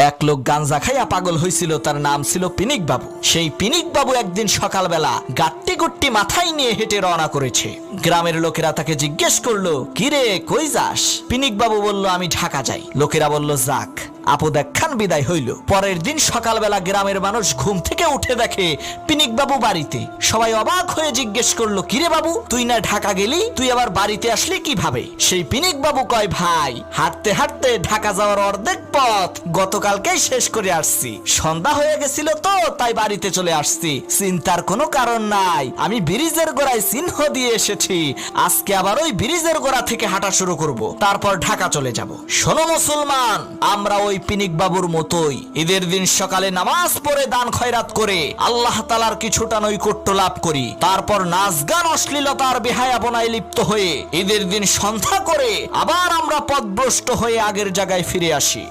এক লোক গাঞ্জা খাইয়া পাগল হয়েছিল, তার নাম ছিল পিনিক বাবু। সেই পিনিক বাবু একদিন সকালবেলা গাট্টি গুট্টি মাথায় নিয়ে হেঁটে রওনা করেছে। গ্রামের লোকেরা তাকে জিজ্ঞেস করলো, কিরে কই যাস? পিনিক বাবু বলল, আমি ঢাকা যাই। লোকেরা বলল, যাক আপদ একখান বিদায় হইল। পরের দিন সকালবেলা গ্রামের মানুষ ঘুম থেকে উঠে দেখে পিনিক বাবু বাড়িতে। সবাই অবাক হয়ে জিজ্ঞেস করলো, কিরে বাবু, তুই না ঢাকা গেলি, তুই আবার বাড়িতে আসলি কিভাবে? সেই পিনিক বাবু কয়, ভাই হাঁটতে হাঁটতে ঢাকা যাওয়ার অর্ধেক পথ গতকালকেই শেষ করে আসছি। সন্ধ্যা হয়ে গেছিল তো তাই বাড়িতে চলে আসছি। চিন্তার কোনো কারণ নাই, আমি ব্রিজের গোড়ায় চিহ্ন দিয়ে এসেছি। আজকে আবার ওই ব্রিজের গোড়া থেকে হাঁটা শুরু করব, তারপর ঢাকা চলে যাব। শোনো মুসলমান, আমরা ওই পিনিক বাবুর মতোই ঈদের দিন সকালে নামাজ পড়ে দান খয়রাত করে আল্লাহ তাআলার কিছুটা নৈকট্য লাভ করি। তারপর নাচ গান অশ্লীলতার বেহায়াপনায় লিপ্ত হয়ে ঈদের দিন সন্ধ্যা করে আবার আমরা পথভ্রষ্ট হয়ে আগের জায়গায় ফিরে আসি।